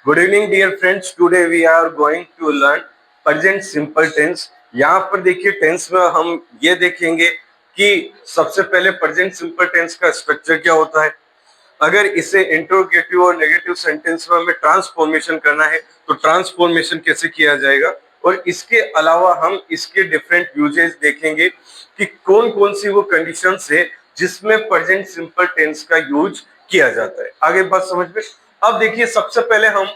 Good evening dear friends, today we are going to learn present simple tense. यहाँ पर देखिए tense में हम ये देखेंगे कि सबसे पहले प्रेजेंट सिंपल टेंस का स्ट्रक्चर क्या होता है। अगर इसे इंटरोगेटिव और नेगेटिव सेंटेंस में हमें ट्रांसफॉर्मेशन करना है तो ट्रांसफॉर्मेशन कैसे किया जाएगा, और इसके अलावा हम इसके डिफरेंट यूजेस देखेंगे कि कौन कौन सी वो कंडीशंस है जिसमें प्रेजेंट सिंपल टेंस का यूज किया जाता है। आगे बात समझ में। अब देखिए सबसे पहले हम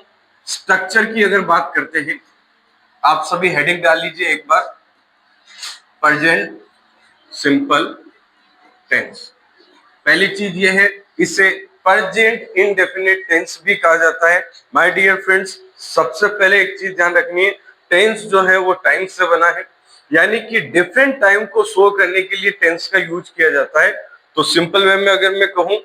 स्ट्रक्चर की अगर बात करते हैं, आप सभी हेडिंग डाल लीजिए एक बार, प्रेजेंट सिंपल टेंस। पहली चीज ये है, इसे प्रेजेंट इंडेफिनिट टेंस भी कहा जाता है। माय डियर फ्रेंड्स, सबसे पहले एक चीज ध्यान रखनी है, टेंस जो है वो टाइम से बना है, यानी कि डिफरेंट टाइम को शो करने के लिए टेंस का यूज किया जाता है। तो सिंपल वे में अगर मैं कहूं,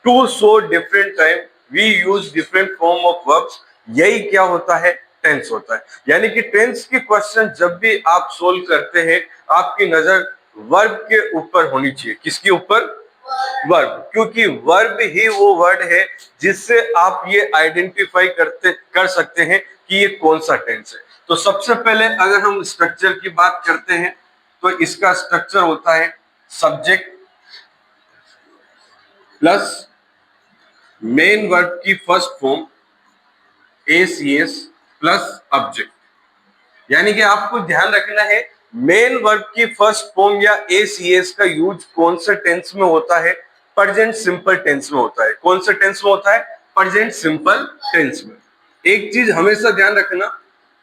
to show different time we use different form of verbs, यही क्या होता है, टेंस होता है। यानी कि टेंस की क्वेश्चन जब भी आप सोल्व करते हैं, आपकी नजर वर्ब के ऊपर होनी चाहिए। किसके ऊपर? वर्ब, क्योंकि वर्ब ही वो वर्ड है जिससे आप ये आइडेंटिफाई कर सकते हैं कि ये कौन सा टेंस है। तो सबसे पहले अगर हम स्ट्रक्चर की बात करते हैं तो इसका स्ट्रक्चर होता है सब्जेक्ट प्लस मेन वर्ब की first form ACS plus object. यानी कि आपको ध्यान रखना है मेन वर्ब की फर्स्ट फॉर्म या एसीएस का यूज कौन से टेंस में होता है, प्रेजेंट सिंपल टेंस में होता है। कौन से टेंस में होता है? प्रेजेंट सिंपल टेंस में। एक चीज हमेशा ध्यान रखना,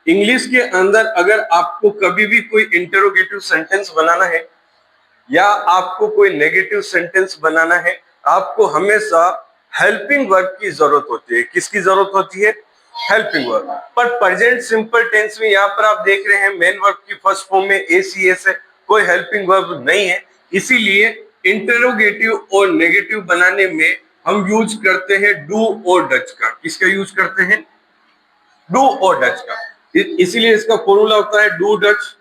इंग्लिश के अंदर अगर आपको कभी भी कोई इंटरोगेटिव सेंटेंस बनाना है या आपको कोई नेगेटिव सेंटेंस बनाना है, आपको हमेशा हेल्पिंग वर्ब की जरूरत होती है। किसकी जरूरत होती है? Helping verb. पर प्रेजेंट सिंपल टेंस में यहाँ पर आप देख रहे हैं मेन वर्ब की फर्स्ट फॉर्म में एसीएस है, कोई हेल्पिंग वर्ब नहीं है। इसीलिए इंटरोगेटिव और नेगेटिव बनाने में हम यूज करते हैं डू और डच का। किसका यूज करते हैं? डू और डच का। इसीलिए इसका फॉर्मूला होता है do Dutch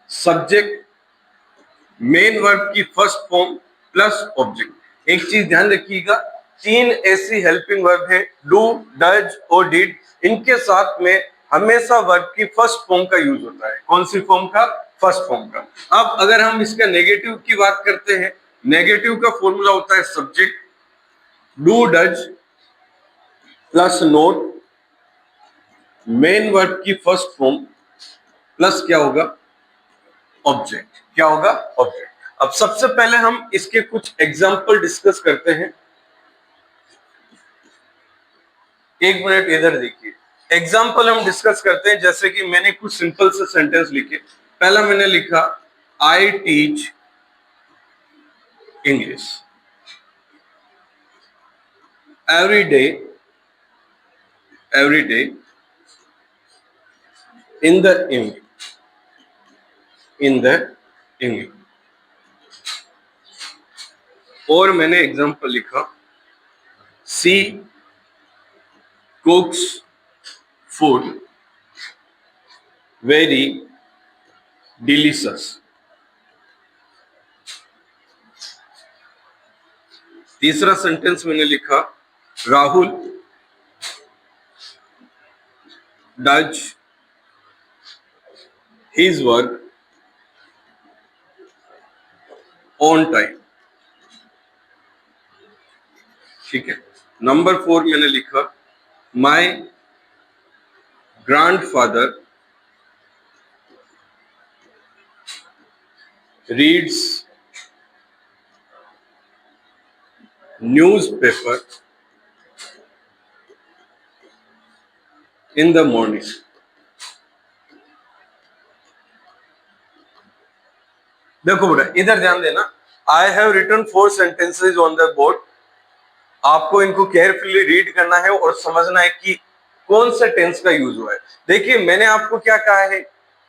subject main verb की फर्स्ट फॉर्म प्लस ऑब्जेक्ट। एक चीज ध्यान रखिएगा, तीन ऐसी हेल्पिंग वर्ब है, डू, डज और डिड। इनके साथ में हमेशा वर्ब की फर्स्ट फॉर्म का यूज होता है। कौन सी फॉर्म का? फर्स्ट फॉर्म का। अब अगर हम इसका नेगेटिव की बात करते हैं, नेगेटिव का फॉर्मूला होता है subject do does plus note main verb की फर्स्ट फॉर्म प्लस क्या होगा? ऑब्जेक्ट। क्या होगा? ऑब्जेक्ट। अब सबसे पहले हम इसके कुछ एग्जाम्पल डिस्कस करते हैं। एक मिनट इधर देखिए, एग्जाम्पल हम डिस्कस करते हैं। जैसे कि मैंने कुछ सिंपल से सेंटेंस लिखे। पहला मैंने लिखा I teach English every day in the evening. और मैंने एग्जाम्पल लिखा सी cooks food very delicious। तीसरा सेंटेंस मैंने लिखा Rahul does his work on time। ठीक है। नंबर 4 मैंने लिखा my grandfather reads newspaper in the morning. देखो बेटा, इधर ध्यान देना। I have written 4 sentences on the board. आपको इनको केयरफुली रीड करना है और समझना है कि कौन सा टेंस का यूज हुआ है। देखिए मैंने आपको क्या कहा है,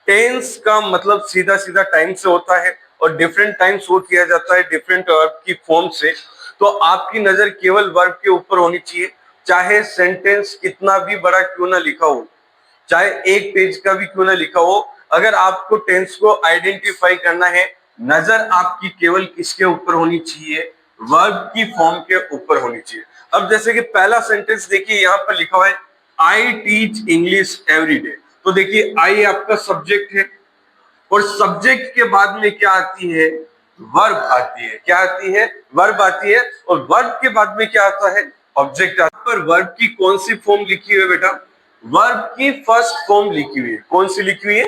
टेंस का मतलब सीधा सीधा टाइम से होता है और डिफरेंट टाइम शो किया जाता है डिफरेंट वर्ब की फॉर्म से। तो आपकी नजर केवल वर्ब के ऊपर होनी चाहिए, चाहे सेंटेंस कितना भी बड़ा क्यों ना लिखा हो, चाहे एक पेज का भी क्यों ना लिखा हो। अगर आपको टेंस को आइडेंटिफाई करना है, नजर आपकी केवल किसके ऊपर होनी चाहिए? वर्ब की फॉर्म के ऊपर होनी चाहिए। अब जैसे कि पहला सेंटेंस देखिए, यहां पर लिखा हुआ है I teach English every day. तो देखिए आई आपका सब्जेक्ट है और सब्जेक्ट के बाद में क्या आती है, वर्ब आती है। क्या आती है, वर्ब आती है। और वर्ब के बाद में क्या आता है, ऑब्जेक्ट आता है। पर वर्ब की कौन सी फॉर्म लिखी हुई है बेटा, वर्ब की फर्स्ट फॉर्म लिखी हुई है। कौन सी लिखी हुई है,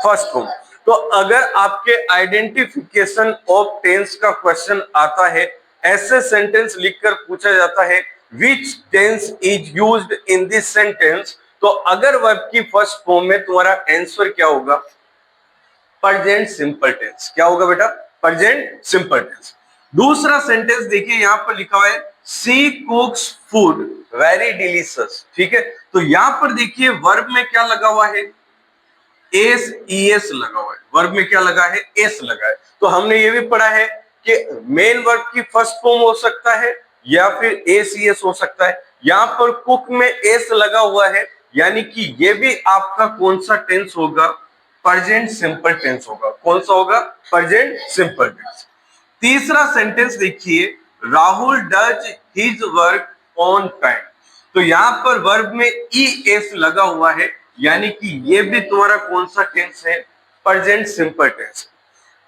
फर्स्ट फॉर्म। तो अगर आपके आइडेंटिफिकेशन ऑफ टेंस का क्वेश्चन आता है, ऐसे सेंटेंस लिखकर पूछा जाता है which tense is used in this sentence, तो अगर वर्ब की फर्स्ट फॉर्म में तुम्हारा आंसर क्या होगा, प्रेजेंट सिंपल टेंस। क्या होगा बेटा, प्रेजेंट सिंपल टेंस। दूसरा सेंटेंस देखिए यहां पर लिखा हुआ है she cooks food very delicious. ठीक है, तो यहां पर देखिए वर्ब में क्या लगा हुआ है, एस ई एस लगा हुआ है। वर्ब में क्या लगा है, एस लगा है। तो हमने ये भी पढ़ा है कि मेन वर्ब की फर्स्ट फॉर्म हो सकता है या फिर एस ई एस हो सकता है। यहां पर कुक में एस लगा हुआ है, यानी कि ये भी आपका कौन सा टेंस होगा, प्रेजेंट सिंपल टेंस होगा। कौन सा होगा, प्रेजेंट सिंपल टेंस। तीसरा सेंटेंस देखिए, Rahul does his work on time. तो यहां पर वर्ब में ई एस लगा हुआ है, यानी कि ये भी तुम्हारा कौन सा टेंस है, प्रेजेंट सिंपल टेंस।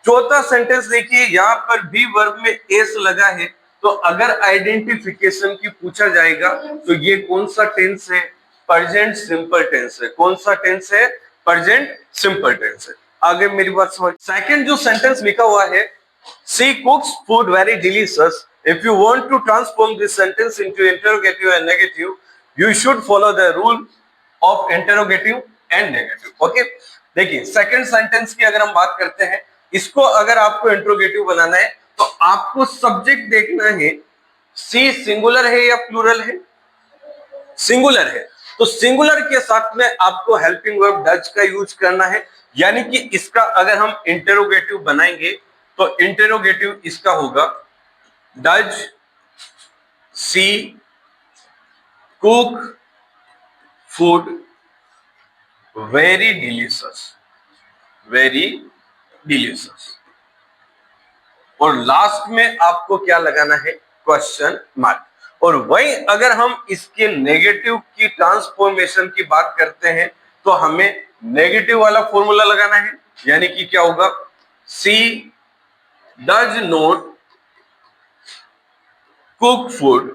चौथा सेंटेंस देखिए, यहां पर भी वर्ब में एस लगा है। तो अगर आइडेंटिफिकेशन की पूछा जाएगा तो ये कौन सा टेंस है, प्रेजेंट सिंपल टेंस है। कौन सा टेंस है, प्रेजेंट सिंपल टेंस है। आगे मेरी बात समझ। सेकंड जो सेंटेंस लिखा हुआ है she cooks food very delicious, if you want to transform this sentence into interrogative and negative, you should follow the rule of interrogative and negative. Okay, देखिए सेकंड सेंटेंस की अगर हम बात करते हैं, इसको अगर आपको इंट्रोगेटिव बनाना है तो आपको सब्जेक्ट देखना है सी सिंगुलर है या प्लूरल है, सिंगुलर है। तो सिंगुलर के साथ में आपको हेल्पिंग वर्ब डज का यूज करना है, यानी कि इसका अगर हम इंटरोगेटिव बनाएंगे तो इंटरोगेटिव इसका होगा does she cook food very delicious, very delicious. और लास्ट में आपको क्या लगाना है, क्वेश्चन मार्क। और वहीं अगर हम इसके नेगेटिव की ट्रांसफॉर्मेशन की बात करते हैं तो हमें नेगेटिव वाला फॉर्मूला लगाना है, यानी कि क्या होगा, she does not cook food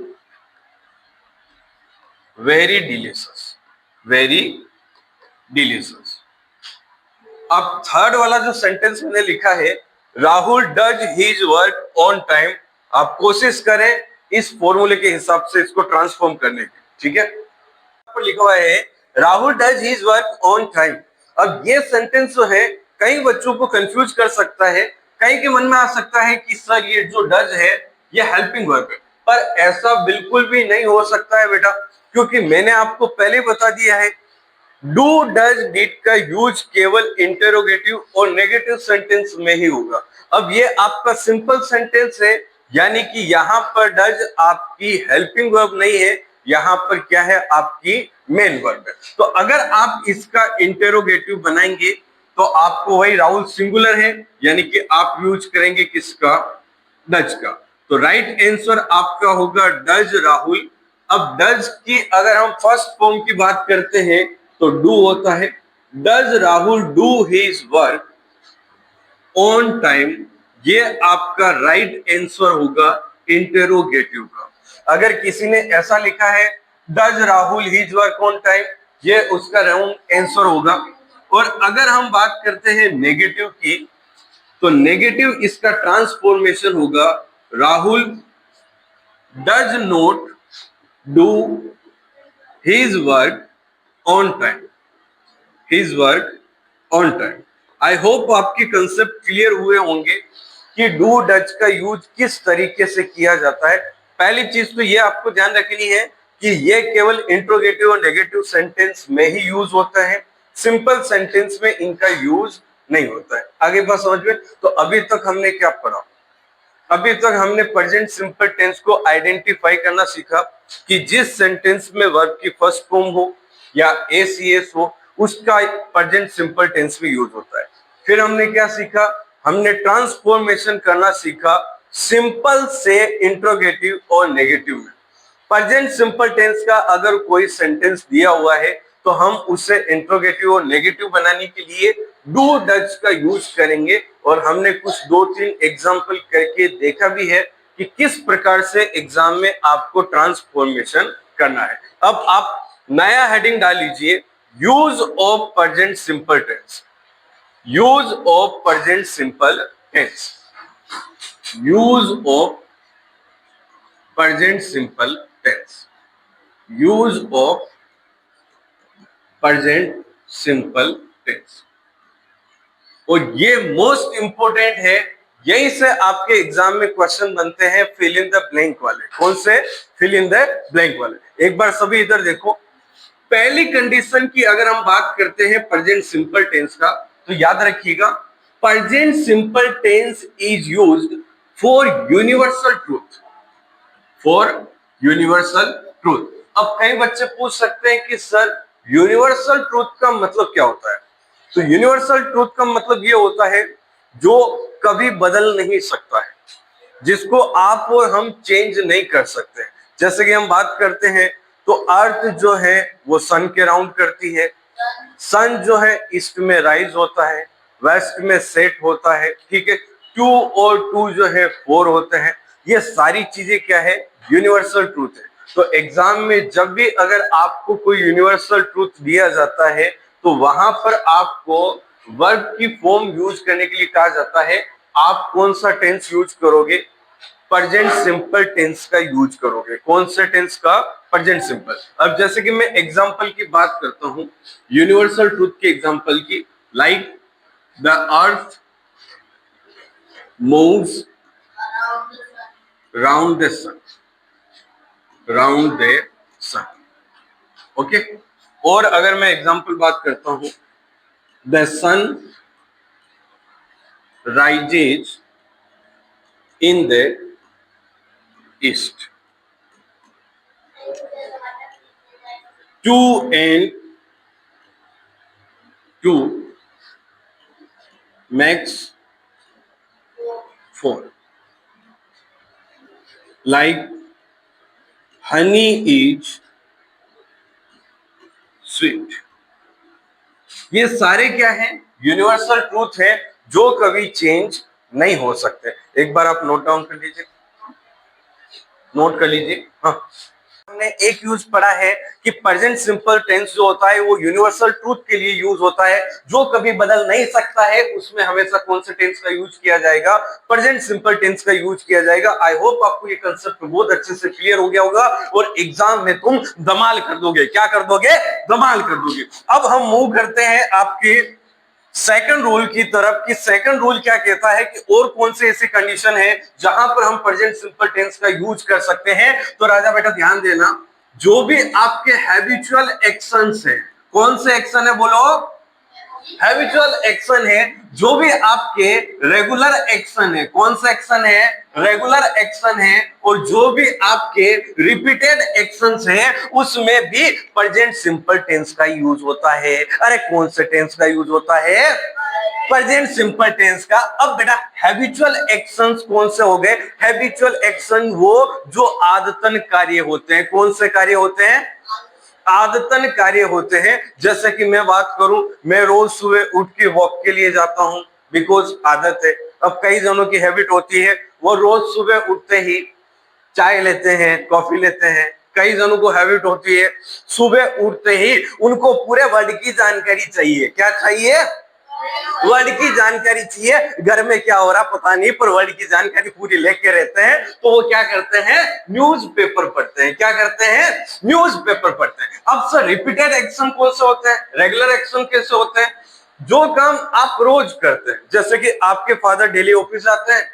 very delicious, very delicious. अब थर्ड वाला जो सेंटेंस मैंने लिखा है Rahul does his work on time, आप कोशिश करें इस फॉर्मूले के हिसाब से इसको ट्रांसफॉर्म करने की। ठीक है, पर लिखा हुआ है Rahul does his work on time. अब ये सेंटेंस जो है कई बच्चों को कंफ्यूज कर सकता है, कई के मन में आ सकता है कि सर ये जो डज है ये हेल्पिंग वर्ब है, पर ऐसा बिल्कुल भी नहीं हो सकता है बेटा, क्योंकि मैंने आपको पहले बता दिया है डू डज डिड का यूज केवल इंटरोगेटिव और नेगेटिव सेंटेंस में ही होगा। अब ये आपका सिंपल सेंटेंस है, यानी कि यहां पर डज आपकी हेल्पिंग वर्ब नहीं है, यहां पर क्या है, आपकी मेन वर्ब है। तो अगर आप इसका इंटरोगेटिव बनाएंगे तो आपको वही राहुल सिंगुलर है, यानी कि आप यूज करेंगे किसका, डज का। तो राइट आंसर आपका होगा डज राहुल। अब डज की अगर हम फर्स्ट फॉर्म की बात करते हैं तो डू होता है, does Rahul do his work on time, ये आपका राइट आंसर होगा इंटरोगेटिव का। अगर किसी ने ऐसा लिखा है does Rahul his work on time, ये उसका रॉन्ग आंसर होगा। और अगर हम बात करते हैं नेगेटिव की, तो नेगेटिव इसका ट्रांसफॉर्मेशन होगा Rahul does not do his work on time, his work on time. I hope आपकी कंसेप्ट क्लियर हुए होंगे कि डू डज का यूज किस तरीके से किया जाता है। पहली चीज तो ये आपको ध्यान रखनी है कि ये केवल इंट्रोगेटिव और नेगेटिव सेंटेंस में ही यूज होता है, सिंपल सेंटेंस में इनका यूज नहीं होता है। आगे बात समझ में। तो अभी तक हमने क्या पढ़ा, अभी तक हमने प्रेजेंट सिंपल टेंस को आइडेंटिफाई करना सीखा कि जिस सेंटेंस में वर्ब की फर्स्ट फॉर्म हो या एसीएस हो उसका प्रेजेंट सिंपल टेंस में यूज होता है। फिर हमने क्या सीखा, हमने ट्रांसफॉर्मेशन करना सीखा सिंपल से इंट्रोगेटिव और नेगेटिव में। प्रेजेंट सिंपल टेंस का अगर कोई सेंटेंस दिया हुआ है तो हम उसे इंट्रोगेटिव और नेगेटिव बनाने के लिए डू डज का यूज करेंगे, और हमने कुछ 2-3 एग्जांपल करके देखा भी है कि किस प्रकार से एग्जाम में आपको ट्रांसफॉर्मेशन करना है। अब आप नया हेडिंग डाल लीजिए, use of present simple tense. Use of present simple tense, use of present simple tense, use of present simple tense. और ये मोस्ट इंपोर्टेंट है, यहीं से आपके एग्जाम में क्वेश्चन बनते हैं फिल इन द ब्लैंक वाले। कौन से? फिल इन द ब्लैंक वाले। एक बार सभी इधर देखो, पहली कंडीशन की अगर हम बात करते हैं प्रेजेंट सिंपल टेंस का, तो याद रखिएगा present simple tense is used for universal truth, for universal truth. अब कई बच्चे पूछ सकते हैं कि सर यूनिवर्सल ट्रूथ का मतलब क्या होता है? तो यूनिवर्सल ट्रूथ का मतलब ये होता है जो कभी बदल नहीं सकता है, जिसको आप और हम चेंज नहीं कर सकते। जैसे कि हम बात करते हैं तो अर्थ जो है वो सन के राउंड करती है, सन जो है ईस्ट में राइज होता है, वेस्ट में सेट होता है, ठीक है। 2 और 2 जो है 4 होते हैं। ये सारी चीजें क्या है? यूनिवर्सल ट्रूथ है। तो एग्जाम में जब भी अगर आपको कोई यूनिवर्सल ट्रूथ दिया जाता है तो वहां पर आपको वर्ब की फॉर्म यूज करने के लिए कहा जाता है। आप कौन सा टेंस यूज करोगे? प्रेजेंट सिंपल टेंस का यूज करोगे। कौन से टेंस का? Present simple. अब जैसे कि मैं एग्जांपल की बात करता हूं, यूनिवर्सल ट्रूथ के एग्जांपल की, like the earth moves round the sun, round the sun, okay. और अगर मैं एग्जांपल बात करता हूं, the sun rises in the east, 2 and 2 makes 4, like honey is sweet। ये सारे क्या हैं? यूनिवर्सल ट्रूथ है जो कभी चेंज नहीं हो सकते। एक बार आप नोट डाउन कर लीजिए, नोट कर लीजिए। हाँ, हमने एक यूज पढ़ा है कि प्रेजेंट सिंपल टेंस जो होता है वो यूनिवर्सल ट्रूथ के लिए यूज होता है, जो कभी बदल नहीं सकता है। उसमें हमेशा कौन से टेंस का यूज किया जाएगा? प्रेजेंट सिंपल टेंस का यूज किया जाएगा। आई होप आपको ये कंसेप्ट बहुत अच्छे से क्लियर हो गया होगा और एग्जाम में तुम धमाल कर दोगे। क्या कर दोगे? धमाल कर दोगे। अब हम मूव करते हैं आपके सेकंड रूल की तरफ कि सेकंड रूल क्या कहता है कि और कौन से ऐसी कंडीशन है जहां पर हम प्रेजेंट सिंपल टेंस का यूज कर सकते हैं। तो राजा बेटा ध्यान देना, जो भी आपके हैबिचुअल एक्शंस है, कौन से एक्शन है बोलो? हैबिचुअल एक्शन है। जो भी आपके रेगुलर एक्शन है, कौन सा एक्शन है? रेगुलर एक्शन है। और जो भी आपके रिपीटेड एक्शंस है उसमें भी प्रेजेंट सिंपल टेंस का यूज होता है। अरे कौन से टेंस का यूज होता है? प्रेजेंट सिंपल टेंस का। अब बेटा हैबिचुअल एक्शंस कौन से हो गए? हैबिचुअल एक्शन वो जो आदतन कार्य होते हैं। कौन से कार्य होते हैं? आदतन कार्य होते हैं। जैसे कि मैं बात करूं, मैं रोज सुबह उठ के वॉक के लिए जाता हूं, बिकॉज आदत है। अब कई जनों की हैबिट होती है वो रोज सुबह उठते ही चाय लेते हैं, कॉफी लेते हैं। कई जनों को हैबिट होती है सुबह उठते ही उनको पूरे वर्ल्ड की जानकारी चाहिए। क्या चाहिए? वर्ल्ड की जानकारी चाहिए। घर में क्या हो रहा पता नहीं, पर वर्ल्ड की जानकारी पूरी लेके रहते हैं। तो वो क्या करते हैं? न्यूज़पेपर पढ़ते हैं। क्या करते हैं? न्यूज़पेपर पढ़ते हैं। अब सर रिपीटेड एक्शन कौन से होते हैं? रेगुलर एक्शन कैसे होते हैं? जो काम आप रोज करते हैं, जैसे कि आपके फादर डेली ऑफिस जाते हैं,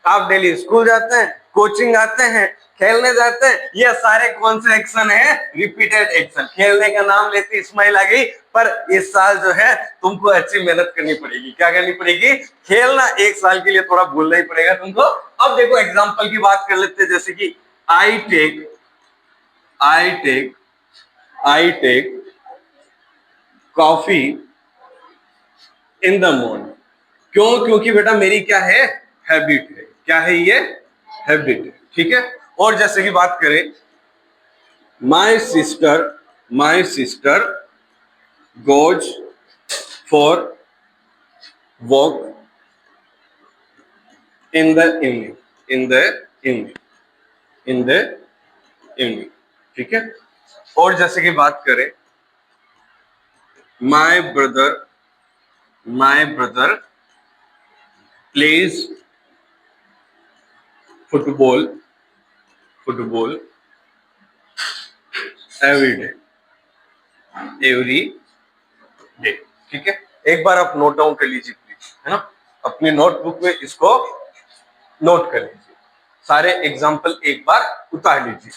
आप डेली स्कूल जाते हैं, कोचिंग आते हैं, खेलने जाते हैं, ये सारे कौन से एक्शन है? Repeated action. खेलने का नाम लेते स्माइल आ गई, पर इस साल जो है तुमको अच्छी मेहनत करनी पड़ेगी। क्या करनी पड़ेगी? खेलना एक साल के लिए थोड़ा भूलना ही पड़ेगा तुमको। अब देखो एग्जांपल की बात कर लेते हैं, जैसे कि I take coffee in the morning. क्यों? क्योंकि बेटा मेरी क्या है? हैबिट है। क्या है ये? हैबिट है, ठीक है। और जैसे कि बात करें my sister goes for walk in the evening, in the evening, in the evening. ठीक है। और जैसे कि बात करें my brother plays football every day। ठीक है। एक बार आप नोट डाउन कर लीजिए प्लीज, है ना, अपनी नोटबुक में इसको नोट कर लीजिए, सारे एग्जाम्पल एक बार उतार लीजिए।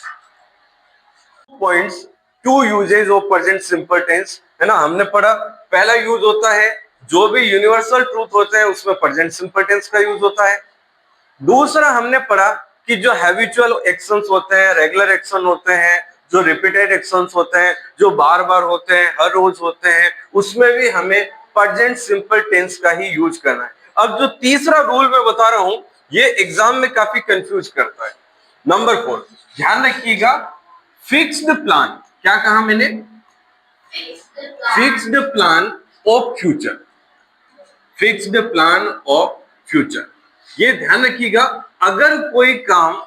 Points, two uses of present simple tense, है ना, हमने पढ़ा। पहला यूज होता है जो भी यूनिवर्सल ट्रूथ होते हैं उसमें प्रेजेंट सिंपल टेंस का यूज होता है। दूसरा हमने पढ़ा कि जो हैबिचुअल एक्शंस होते हैं, रेगुलर एक्शन होते हैं, जो रिपीटेड एक्शंस होते हैं, जो बार बार होते हैं, हर रोज होते हैं, उसमें भी हमें प्रेजेंट सिंपल टेंस का ही यूज करना है। अब जो तीसरा रूल मैं बता रहा हूं ये एग्जाम में काफी कंफ्यूज करता है। नंबर 4, ध्यान रखिएगा, फिक्स्ड प्लान। क्या कहा मैंने? Fixed plan of future, fixed plan of future. ये ध्यान रखिएगा, अगर कोई काम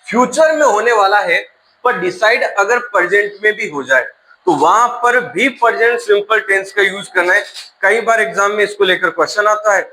फ्यूचर में होने वाला है पर डिसाइड अगर प्रेजेंट में भी हो जाए तो वहां पर भी प्रेजेंट सिंपल टेंस का यूज करना है। कई बार एग्जाम में इसको लेकर क्वेश्चन आता है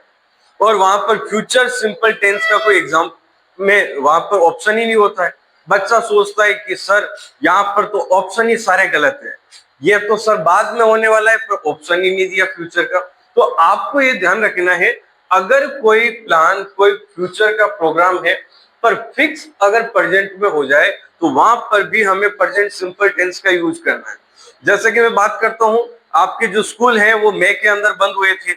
और वहां पर फ्यूचर सिंपल टेंस का कोई एग्जाम में वहां पर ऑप्शन ही नहीं होता है। बच्चा सोचता है कि सर यहाँ पर तो ऑप्शन ही सारे गलत है, ये तो सर बाद में होने वाला है, पर ऑप्शन ही नहीं दिया फ्यूचर का। तो आपको ये ध्यान रखना है, अगर कोई प्लान, कोई फ्यूचर का प्रोग्राम है पर फिक्स अगर प्रेजेंट में हो जाए तो वहां पर भी हमें प्रेजेंट सिंपल टेंस का यूज करना है। जैसे कि मैं बात करता हूं, आपके जो स्कूल है वो मई के अंदर बंद हुए थे,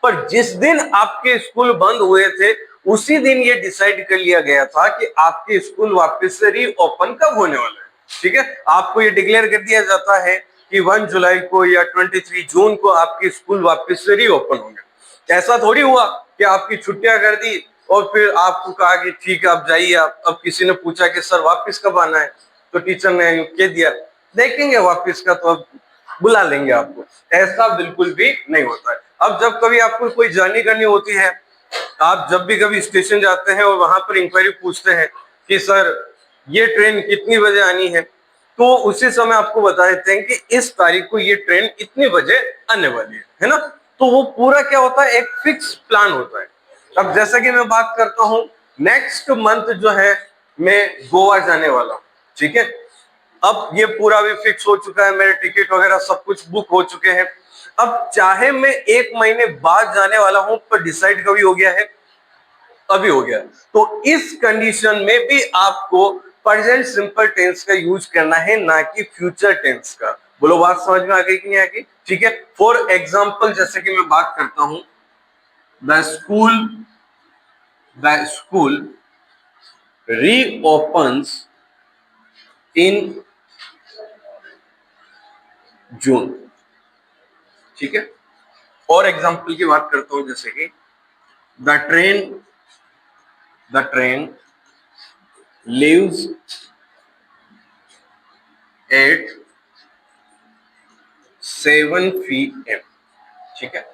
पर जिस दिन आपके स्कूल बंद हुए थे उसी दिन ये डिसाइड कर लिया गया था कि आपके स्कूल वापस से रीओपन कब होने वाला है। ठीक है, आपको ये डिक्लेयर कर दिया जाता है कि 1 जुलाई को या 23 जून को आपके स्कूल वापस से रीओपन होंगे। ऐसा थोड़ी हुआ कि आपकी छुट्टियां कर दी और फिर आपको कहा कि ठीक है आप जाइए। आप, अब किसी ने पूछा कि सर वापस कब आना है, तो टीचर ने कह दिया देखेंगे वापस का, तो अब बुला लेंगे आपको। ऐसा बिल्कुल भी नहीं होता है। अब जब कभी आपको कोई जर्नी करनी होती है, आप जब भी कभी स्टेशन जाते हैं और वहां पर इंक्वायरी पूछते हैं कि सर ये ट्रेन कितनी बजे आनी है, तो उसी समय आपको बता देते हैं कि इस तारीख को ये ट्रेन इतनी बजे आने वाली है ना। तो वो पूरा क्या होता है, एक फिक्स प्लान होता है। अब जैसा कि मैं बात करता हूं, नेक्स्ट मंथ जो है मैं गोवा जाने वाला हूं। ठीक है, अब ये पूरा भी फिक्स हो चुका है, मेरे टिकट वगैरह सब कुछ बुक हो चुके हैं। अब चाहे मैं 1 महीने बाद जाने वाला हूं, पर डिसाइड कभी हो गया है, अभी हो गया। तो इस कंडीशन में भी आपको प्रेजेंट सिंपल टेंस का यूज करना है, ना कि फ्यूचर टेंस का। बोलो बात समझ में आ गई कि नहीं आ गई? ठीक है, फॉर एग्जाम्पल जैसे कि मैं बात करता हूं, द स्कूल रीओपन्स इन जून। ठीक है, और एग्जाम्पल की बात करता हूं, जैसे कि the train leaves at 7 PM। ठीक है,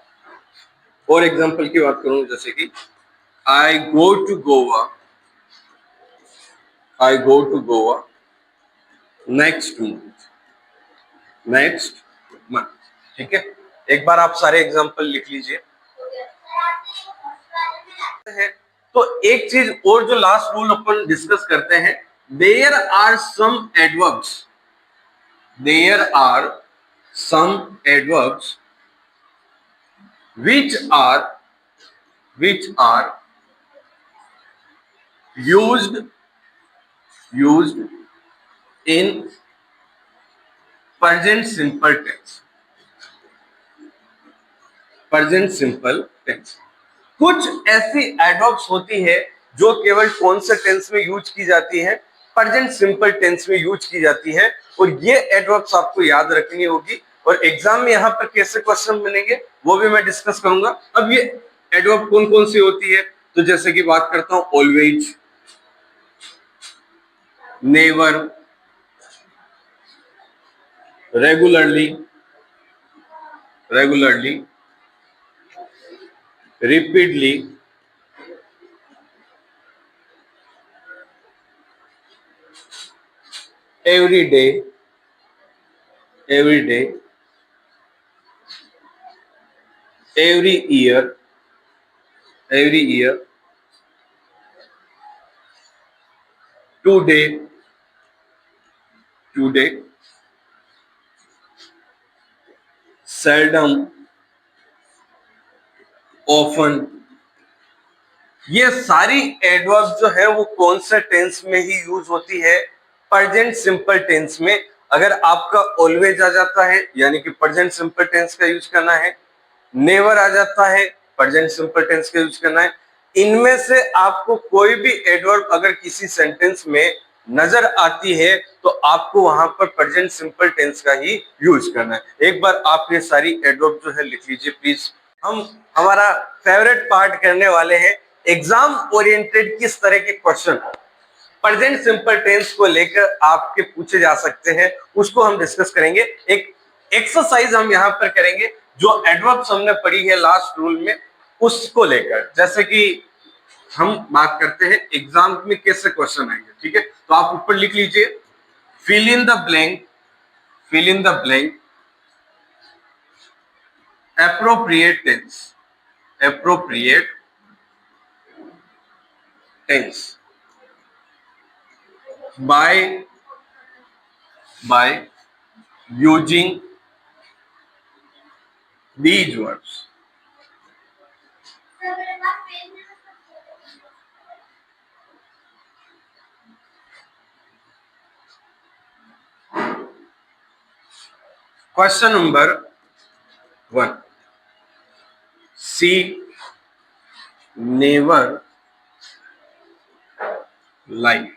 और एग्जाम्पल की बात करूं, जैसे कि I go to Goa next month. ठीक है, एक बार आप सारे एग्जाम्पल लिख लीजिए। तो एक चीज और जो लास्ट रूल अपन डिस्कस करते हैं, there are some adverbs which are used in present simple tense। कुछ ऐसी एडवर्ब्स होती है जो केवल कौन से टेंस में यूज की जाती है? प्रेजेंट सिंपल टेंस में यूज की जाती है, और ये एडवर्ब्स आपको याद रखनी होगी। और एग्जाम में यहाँ पर कैसे क्वेश्चन बनेंगे वो भी मैं डिस्कस करूंगा। अब ये एडवर्ब कौन कौन सी होती है, तो जैसे कि बात करता हूं, always, never, regularly, regularly, repeatedly, every day, every day, every year, every year, today, today, seldom, often। ये सारी एडवर्ब जो है वो कौन से टेंस में ही यूज होती है? प्रेजेंट सिंपल टेंस में। अगर आपका ऑलवेज आ जाता है यानी कि प्रेजेंट सिंपल टेंस का यूज करना है, नेवर आ जाता है प्रेजेंट सिंपल टेंस का यूज करना है। इनमें से आपको कोई भी एडवर्ब अगर किसी सेंटेंस में नजर आती है तो आपको वहां पर प्रेजेंट सिंपल टेंस का ही यूज करना है। एक बार आप ये सारी एडवर्ब जो है लिख लीजिए प्लीज। हम हमारा फेवरेट पार्ट करने वाले हैं एग्जाम ओरिएंटेड किस तरह के क्वेश्चन प्रेजेंट सिंपल टेंस को लेकर आपके पूछे जा सकते हैं, उसको हम डिस्कस करेंगे। एक एक्सरसाइज हम यहाँ पर करेंगे जो एडवर्ब्स हमने पढ़ी है लास्ट रूल में उसको लेकर। जैसे कि हम बात करते हैं एग्जाम में कैसे क्वेश्चन आएंगे, ठीक है? तो आप ऊपर लिख लीजिए fill in the blank, fill in the blank, appropriate tense, appropriate tense by using these words। Question number 1, she never lied।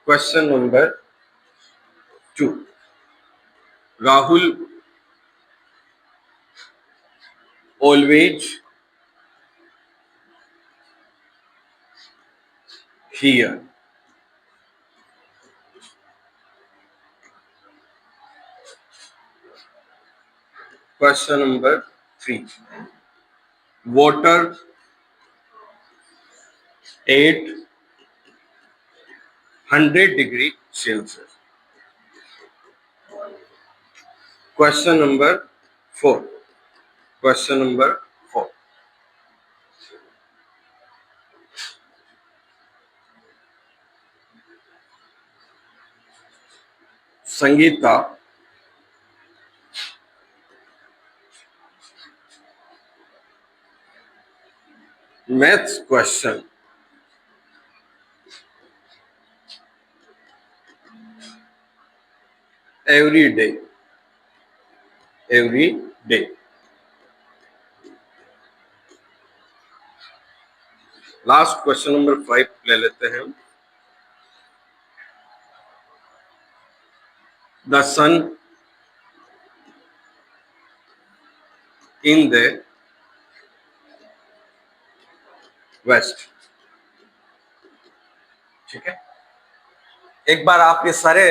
Question number 2, Rahul always here। Question number 3, water at 100 degree Celsius. Question number 4, question number 4, Sangeeta maths question every day, every day. Last question number 5 ले लेते हैं। The sun in the west. ठीक है, एक बार आप ये सारे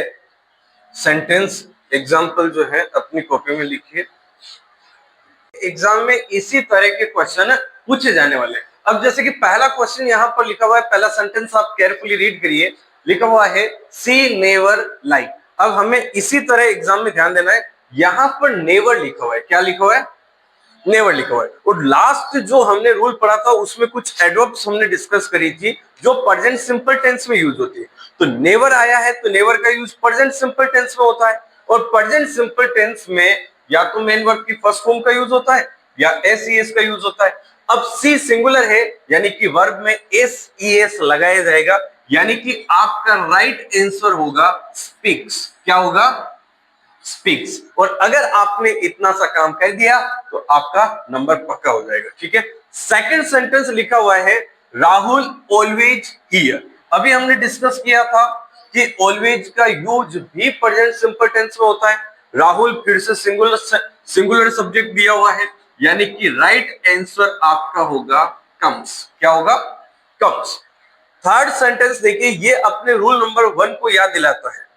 sentence example जो है अपनी कॉपी में लिखिए। एग्जाम में इसी तरह के क्वेश्चन पूछे जाने वाले हैं। अब जैसे कि पहला क्वेश्चन यहाँ पर लिखा हुआ है, पहला सेंटेंस आप केयरफुली रीड करिए। लिखा हुआ है सी नेवर लाई। अब हमें इसी तरह एग्जाम में ध्यान देना है, यहाँ पर नेवर लिखा हुआ है। क्या लिखा हुआ है? नेवर लिखा हुआ है। और लास्ट जो हमने रूल पढ़ा था उसमें कुछ एडवर्ब्स हमने डिस्कस करी थी जो प्रेजेंट सिंपल टेंस में यूज होती है। तो नेवर आया है तो नेवर का यूज प्रेजेंट सिंपल टेंस में होता है, और प्रेजेंट सिंपल टेंस में या तो मेन वर्ब की फर्स्ट फॉर्म का यूज होता है या एस ई एस का यूज होता है। अब सी सिंगुलर है यानी कि वर्ब में एस ई एस लगाया जाएगा, यानी कि आपका राइट आंसर होगा स्पीक्स। क्या होगा? स्पीक्स। और अगर आपने इतना सा काम कर दिया तो आपका नंबर पक्का हो जाएगा। ठीक है, सेकंड सेंटेंस लिखा हुआ है राहुल ऑलवेज हियर। अभी हमने डिस्कस किया था कि ऑलवेज का यूज भी प्रेजेंट सिंपल टेंस में होता है। राहुल फिर से सिंगुलर सब्जेक्ट दिया हुआ है, यानी कि राइट आंसर आपका होगा कम्स। क्या होगा? कम्स। थर्ड सेंटेंस देखिए, ये अपने रूल नंबर 1 को याद दिलाता है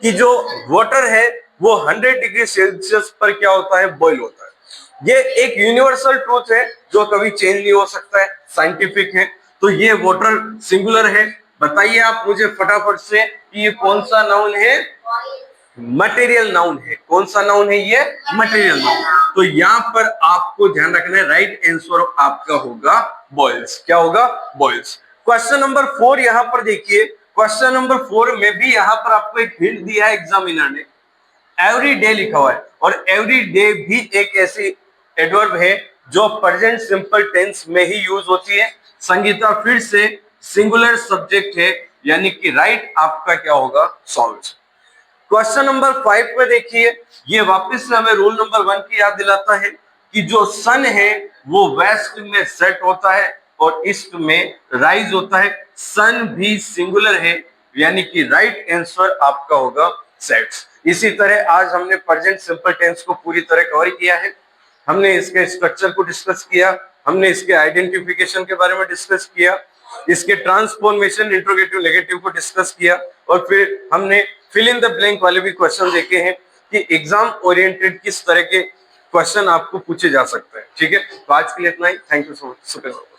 कि जो वाटर है वो 100 डिग्री सेल्सियस पर क्या होता है, बॉईल होता है। ये एक यूनिवर्सल ट्रूथ है जो कभी चेंज नहीं हो सकता है, साइंटिफिक है। तो ये वाटर सिंगुलर है। बताइए आप मुझे फटाफट से कि ये कौन सा नाउन है, मटेरियल नाउन है। कौन सा नाउन है ये, मटेरियल नाउन। तो यहां पर आपको ध्यान रखना है, राइट आंसर आपका होगा बॉयल्स। क्या होगा, बॉयल्स। क्वेश्चन नंबर 4 यहां पर देखिए, क्वेश्चन नंबर 4 में भी यहां पर आपको एक हिंट दिया है एग्जामिनर ने, एवरी डे लिखा हुआ है। और एवरी डे भी एक ऐसी एडवर्ब है जो प्रेजेंट सिंपल टेंस में ही यूज होती है। संगीता फिर से सिंगुलर सब्जेक्ट है, यानी कि राइट आपका क्या होगा, सॉल्व्ड। क्वेश्चन नंबर 5 में देखिए, ये वापस से हमें रूल नंबर 1 की याद दिलाता है कि जो सन है वो वेस्ट में सेट होता है और ईस्ट में राइज होता है। सन भी सिंगुलर है, यानी कि राइट आंसर आपका होगा सेट्स। इसी तरह आज हमने प्रेजेंट सिंपल टेंस को पूरी तरह कवर किया है। हमने इसके स्ट्रक्चर को डिस्कस किया, हमने इसके आइडेंटिफिकेशन के बारे में डिस्कस किया, इसके ट्रांसफॉर्मेशन इंट्रोगेटिव नेगेटिव को डिस्कस किया, और फिर हमने फिल इन द ब्लैंक वाले भी क्वेश्चन देखे हैं कि एग्जाम ओरिएंटेड किस तरह के क्वेश्चन आपको पूछे जा सकते हैं। ठीक है, तो आज के लिए इतना ही। Thank you so much.